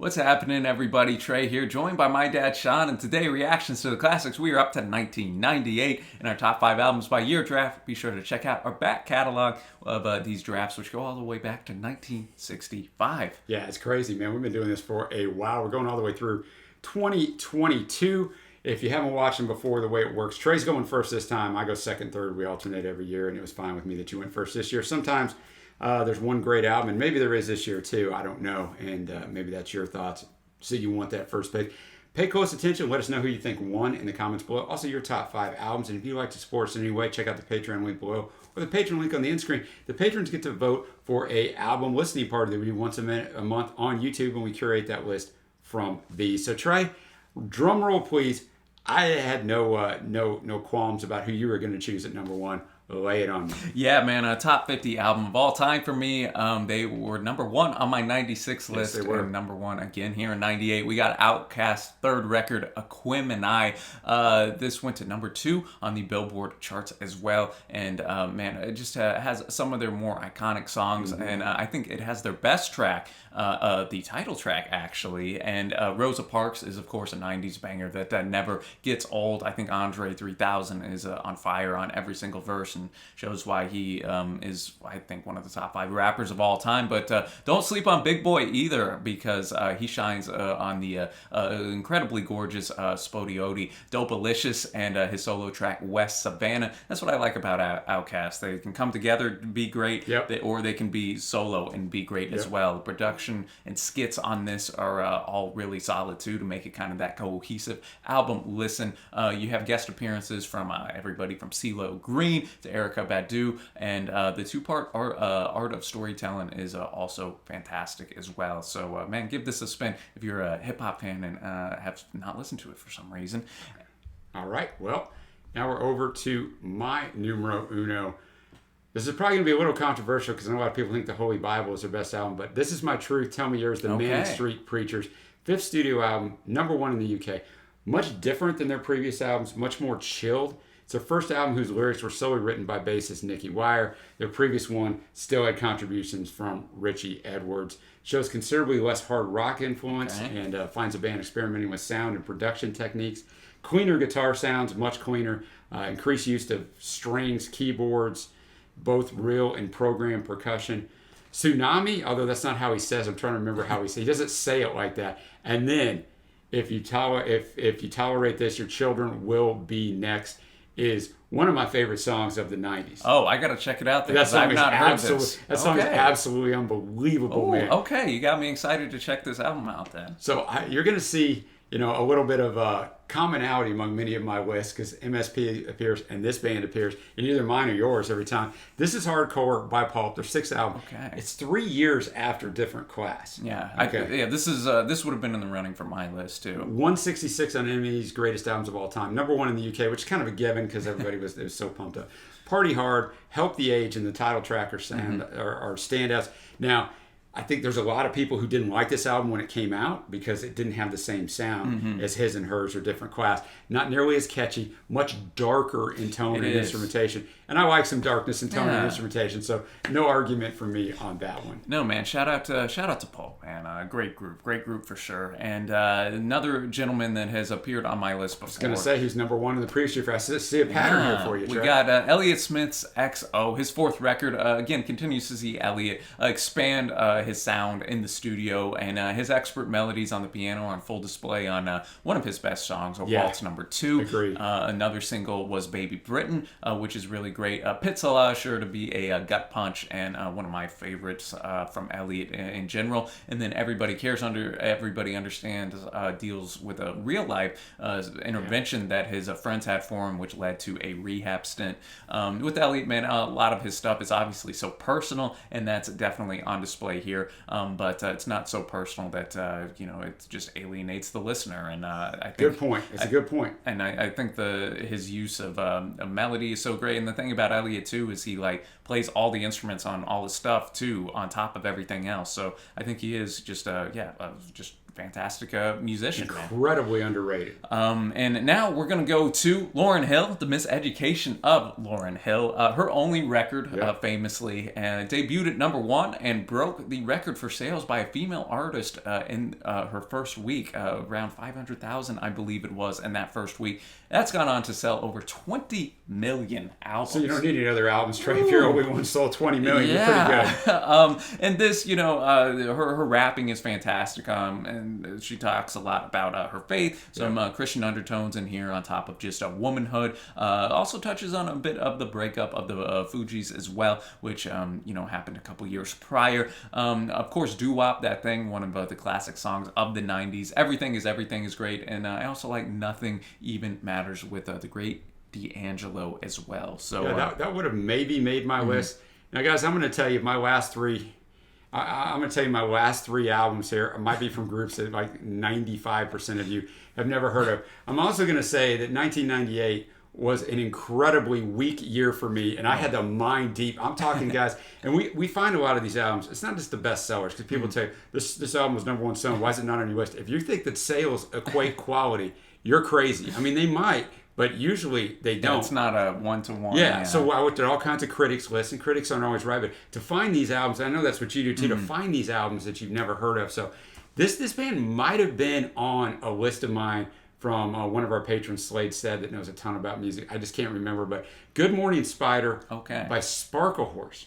What's happening, everybody? Trey here, joined by my dad, Sean, and today, reactions to the classics. We are up to 1998 in our top 5 albums by year draft. Be sure to check out our back catalog of these drafts, which go all the way back to 1965. Yeah, it's crazy, man. We've been doing this for a while. We're going all the way through 2022. If you haven't watched them before, the way it works, Trey's going first this time. I go second, third. We alternate every year, and it was fine with me that you went first this year. Sometimes there's one great album, and maybe there is this year too. I don't know, and maybe that's your thoughts. So you want that first pick. Pay close attention. Let us know who you think won in the comments below. Also, your top 5 albums. And if you'd like to support us in any way, check out the Patreon link below or the Patreon link on the end screen. The patrons get to vote for a album listening party that we do once a month on YouTube, and we curate that list from these. So Trey, drum roll, please. I had no qualms about who you were going to choose at number 1. Lay it on me. Yeah, man, a top 50 album of all time for me. They were number 1 on my 96 list. Yes, they were. And number 1 again here in 98. We got Outkast, third record, Aquim and I. This went to number 2 on the Billboard charts as well. And man, it just has some of their more iconic songs. Mm-hmm. And I think it has their best track, the title track, actually. And Rosa Parks is, of course, a 90s banger that never gets old. I think Andre 3000 is on fire on every single verse, and shows why he is, I think, one of the top 5 rappers of all time. But don't sleep on Big Boy either, because he shines on the incredibly gorgeous Spodioti, Dopalicious, and his solo track West Savannah. That's what I like about Outkast. They can come together to be great, yep. Or they can be solo and be great as well. The production and skits on this are all really solid too, to make it kind of that cohesive album listen. You have guest appearances from everybody from CeeLo Green to Erykah Badu, and the 2-part art of storytelling is also fantastic as well. So man, give this a spin if you're a hip-hop fan and have not listened to it for some reason. All right, well, now we're over to my numero uno. This is probably going to be a little controversial because I know a lot of people think the Holy Bible is their best album, but this is my truth. Tell Me Yours, the Manic Street Preachers, 5th studio album, number 1 in the UK. Much different than their previous albums, much more chilled. It's their first album whose lyrics were solely written by bassist Nicky Wire. Their previous one still had contributions from Richie Edwards. Shows considerably less hard rock influence, and finds a band experimenting with sound and production techniques. Cleaner guitar sounds, much cleaner. Increased use of strings, keyboards, both real and programmed percussion. Tsunami, although that's not how he says. I'm trying to remember how he says. He doesn't say it like that. And then, if you tolerate this, your children will be next, is one of my favorite songs of the 90s. Oh, I got to check it out then, because I've not heard this. That song is absolutely unbelievable, man. Okay, you got me excited to check this album out then. So you're going to see, a little bit of commonality among many of my lists, because MSP appears and this band appears in either mine or yours every time. This is Hardcore by Pulp, their 6th album. Okay. It's 3 years after Different Class. Yeah. Okay. This would have been in the running for my list too. 166 on NME's greatest albums of all time. Number 1 in the UK, which is kind of a given because everybody was so pumped up. Party Hard, Help the Age, and the title track are standouts. Now, I think there's a lot of people who didn't like this album when it came out because it didn't have the same sound as His and Hers or Different Class. Not nearly as catchy, much darker in tone and instrumentation. And I like some darkness in tone and instrumentation, so no argument for me on that one. No, man, shout out to Pulp, man. Great group for sure. And another gentleman that has appeared on my list before. I was going to say he's number 1 in the previous year. I see a pattern here for you, Trey. We got Elliott Smith's XO, his 4th record. Again, continues to see Elliott expand his sound in the studio, and his expert melodies on the piano are on full display on one of his best songs, Waltz Number 2. Agreed. Another single was Baby Britain, which is really great. Pizzala, sure to be a gut punch, and one of my favorites from Elliott in general. And then Everybody Understands deals with a real life intervention that his friends had for him, which led to a rehab stint. With Elliott, man, a lot of his stuff is obviously so personal, and that's definitely on display here. But it's not so personal that it just alienates the listener. And I think good point. It's a good point. And I think his use of a melody is so great. And the thing about Elliott too is he plays all the instruments on all his stuff too, on top of everything else. So I think he is just fantastic musician, man. Incredibly underrated. And now we're going to go to Lauryn Hill, the miseducation of Lauryn Hill. Her only record, famously, debuted at #1 and broke the record for sales by a female artist in her first week, around 500,000, I believe it was, in that first week. That's gone on to sell over 20 million albums. So you don't need any other albums, Trey. If your only one sold 20 million, you're pretty good. And this, her rapping is fantastic. And she talks a lot about her faith, some Christian undertones in here on top of just womanhood. Also touches on a bit of the breakup of the Fugees as well, which, happened a couple years prior. Of course, Doo-Wop, that thing, one of the classic songs of the 90s. Everything is great. And I also like Nothing Even Matters with the great D'Angelo as well. So that would have maybe made my list. Now, guys, I'm going to tell you my last three. I'm going to tell you my last three albums here. It might be from groups that like 95% of you have never heard of. I'm also going to say that 1998 was an incredibly weak year for me, and I had to mine deep. I'm talking, guys, and we find a lot of these albums. It's not just the best sellers, because people say this album was #1 selling. Why is it not on your list? If you think that sales equate quality, you're crazy. I mean, they might, but usually they don't. It's not a one-to-one. Yeah, so I looked at all kinds of critics' lists, and critics aren't always right, but to find these albums, I know that's what you do too, to find these albums that you've never heard of. So this band might have been on a list of mine from one of our patrons, Slade Said, that knows a ton about music. I just can't remember, but Good Morning Spider by Sparklehorse.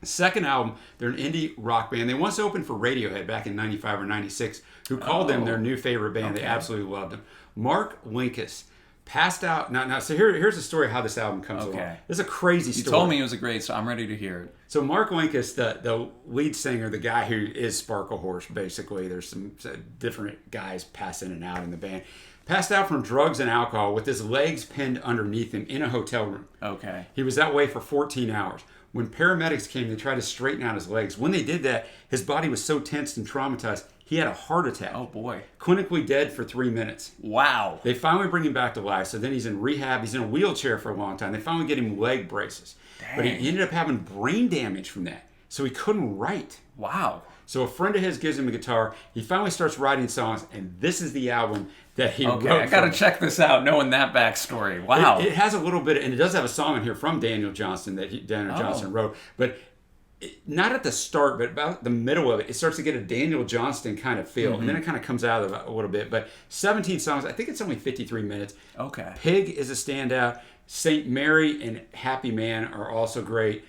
Second album, they're an indie rock band. They once opened for Radiohead back in 95 or 96, who called them their new favorite band. They absolutely loved them. Mark Linkous passed out. Now, so here's the story of how this album comes along. This is a crazy story. You told me it was a great, so I'm ready to hear it. So Mark Linkous, the lead singer, the guy who is Sparklehorse, basically, there's some different guys pass in and out in the band, passed out from drugs and alcohol with his legs pinned underneath him in a hotel room. Okay. He was that way for 14 hours. When paramedics came, they tried to straighten out his legs. When they did that, his body was so tensed and traumatized, he had a heart attack. Oh, boy. Clinically dead for 3 minutes. Wow. They finally bring him back to life. So then he's in rehab. He's in a wheelchair for a long time. They finally get him leg braces. Dang. But he ended up having brain damage from that. So he couldn't write. Wow. So a friend of his gives him a guitar. He finally starts writing songs, and this is the album that he wrote. I got to check this out, knowing that backstory. Wow. It has a little bit, and it does have a song in here from Daniel Johnston that Daniel Johnston wrote. But not at the start, but about the middle of it, it starts to get a Daniel Johnston kind of feel. And then it kind of comes out of it a little bit. But 17 songs, I think it's only 53 minutes. Okay. Pig is a standout. St. Mary and Happy Man are also great.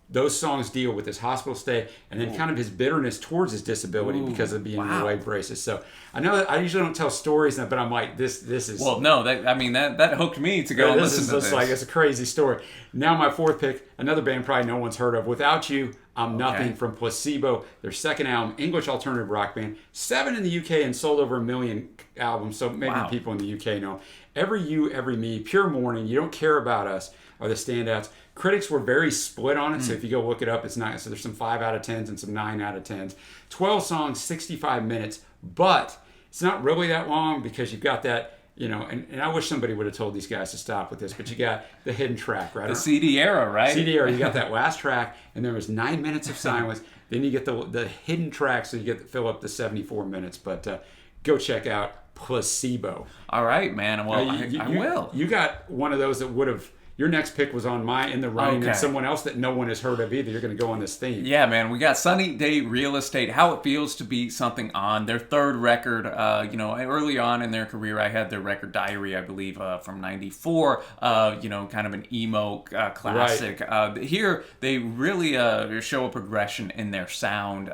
Those songs deal with his hospital stay and then kind of his bitterness towards his disability because of being in the leg braces. So I know that I usually don't tell stories, but I'm like, this is... Well, no, that hooked me to go and listen to this. Like, it's a crazy story. Now my fourth pick, another band probably no one's heard of, Without You, I'm Nothing, from Placebo. Their second album, English alternative rock band. 7 in the UK and sold over 1 million albums, so maybe people in the UK know. Every You, Every Me, Pure Mourning, You Don't Care About Us are the standouts. Critics were very split on it, so if you go look it up, it's not. So there's some 5 out of 10s and some 9 out of 10s. 12 songs, 65 minutes, but it's not really that long because you've got that, and I wish somebody would have told these guys to stop with this, but you got the hidden track, right? The CD era, right? CD era, you got that last track, and there was 9 minutes of silence. Then you get the hidden track, so you get to fill up the 74 minutes. But go check out Placebo. All right, man. Well, I will. You got one of those that would have... Your next pick was on in the running, and someone else that no one has heard of either. You're going to go on this theme. Yeah, man. We got Sunny Day Real Estate, How It Feels to Be Something On. Their third record, early on in their career, I had their record Diary, I believe, from 94, kind of an emo classic. Right. Here, they really show a progression in their sound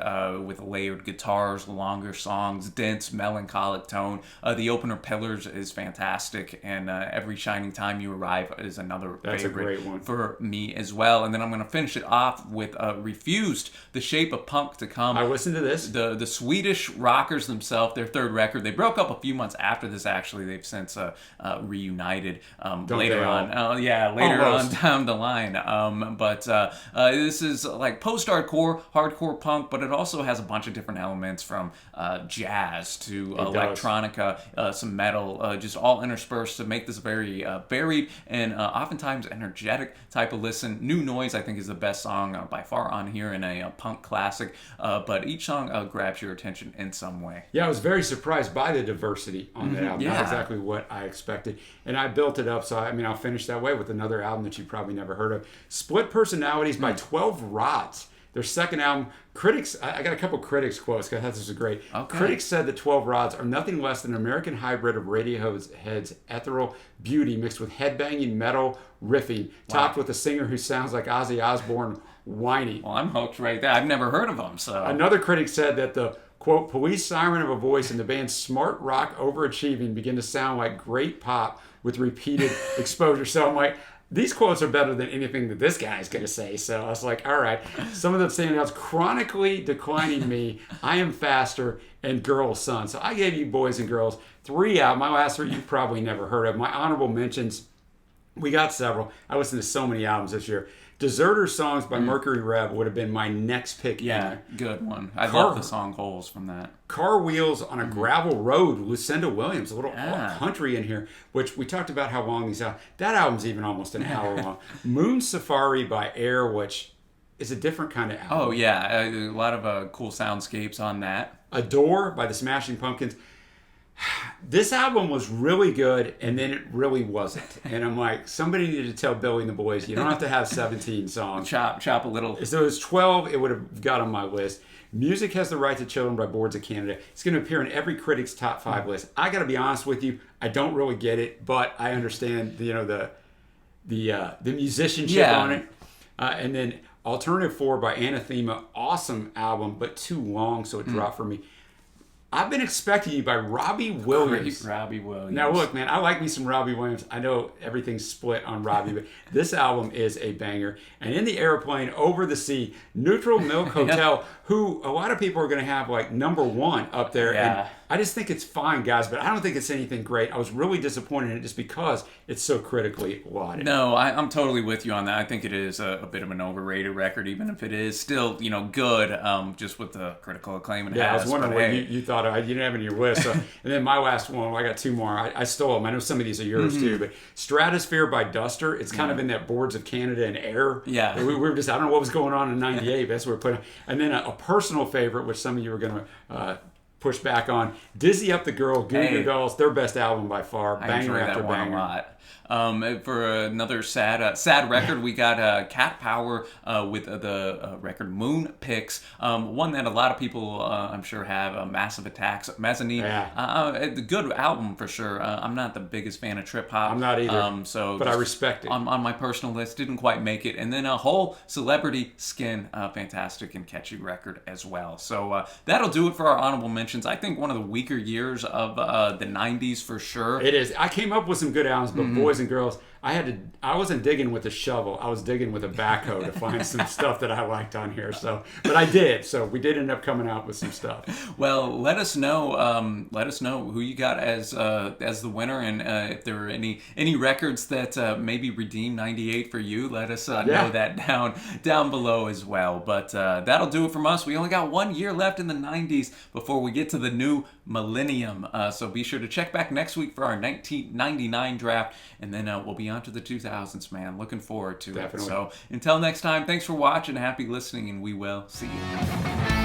with layered guitars, longer songs, dense, melancholic tone. The opener, Pillars, is fantastic, and Every Shining Time You Arrive is another That's favorite a great one for me as well. And then I'm going to finish it off with Refused, The Shape of Punk to Come. I listened to this. The Swedish rockers themselves, their third record. They broke up a few months after this, actually. They've since reunited later on down the line. But this is like post-hardcore, hardcore punk, but it also has a bunch of different elements from jazz to electronica, some metal, just all interspersed to make this very varied and oftentimes sometimes energetic type of listen. New Noise, I think, is the best song by far on here in a punk classic, but each song grabs your attention in some way. Yeah, I was very surprised by the diversity on that album. Yeah. Not exactly what I expected. And I built it up, so I'll finish that way with another album that you probably never heard of. Split Personalities by 12 Rods. Their second album. Critics, I got a couple critics quotes because I thought this was great. Okay. Critics said that 12 Rods are nothing less than an American hybrid of Radiohead's ethereal beauty mixed with headbanging metal riffing, topped with a singer who sounds like Ozzy Osbourne whiny. Well, I'm hooked right there. I've never heard of them, so... Another critic said that the, quote, police siren of a voice and the band's smart rock overachieving begin to sound like great pop with repeated exposure. So I'm like, these quotes are better than anything that this guy's going to say. So I was like, all right. Some of them standing out. Chronically Declining Me, I Am Faster, and Girl Son. So I gave you Boys and Girls 3 out. My last 3 you've probably never heard of. My honorable mentions, we got several. I listened to so many albums this year. Deserter Songs by Mercury Rev would have been my next pick. Yeah, good one. I love the song Holes from that. Car Wheels on a Gravel Road, Lucinda Williams, a little country in here, which we talked about how long these albums. That album's even almost an hour long. Moon Safari by Air, which is a different kind of album. Oh, yeah. A lot of cool soundscapes on that. Adore by the Smashing Pumpkins. This album was really good, and then it really wasn't. And I'm like, somebody needed to tell Billy and the Boys, you don't have to have 17 songs. Chop a little. So it was 12, it would have got on my list. Music Has the Right to Children by Boards of Canada. It's going to appear in every critic's top 5 list. I got to be honest with you, I don't really get it, but I understand the musicianship on it. And then Alternative 4 by Anathema, awesome album, but too long, so it dropped for me. I've Been Expecting You by Robbie Williams. Great Robbie Williams. Now look, man, I like me some Robbie Williams. I know everything's split on Robbie, but this album is a banger. And In the Airplane, Over the Sea, Neutral Milk Hotel, who a lot of people are going to have like number 1 up there. Yeah. And I just think it's fine, guys, but I don't think it's anything great. I was really disappointed in it just because it's so critically lauded. No, I'm totally with you on that. I think it is a bit of an overrated record, even if it is still, good, just with the critical acclaim it has. I was wondering but, what you thought of. You didn't have it in your list. So, and then my last one, I got 2 more. I stole them. I know some of these are yours too, but Stratosphere by Duster. It's kind of in that Boards of Canada and Air. Yeah. We were just, I don't know what was going on in 98, but that's what we're putting. And then a personal favorite, which some of you are going to push back on, Dizzy Up the Girl, Goo Goo Dolls, their best album by far. I Banger enjoy after that one banger. a lot. For another sad record, we got Cat Power with the record Moon Pix. One that a lot of people, I'm sure, have. Massive Attacks, Mezzanine. Yeah. Good album for sure. I'm not the biggest fan of trip hop. I'm not either. But I respect it. On my personal list, didn't quite make it. And then a whole Celebrity Skin, fantastic and catchy record as well. So that'll do it for our honorable mentions. I think one of the weaker years of the 90s for sure. It is. I came up with some good albums, but Boys and Girls, I wasn't digging with a shovel. I was digging with a backhoe to find some stuff that I liked on here. So, but I did. So we did end up coming out with some stuff. Well, let us know. Let us know who you got as the winner, and if there are any records that maybe redeemed '98 for you. Let us know that down below as well. But that'll do it from us. We only got 1 year left in the '90s before we get to the new millennium. So be sure to check back next week for our 1999 draft, and then we'll be on to the 2000s, man. Looking forward to it. So until next time, thanks for watching, happy listening, and we will see you.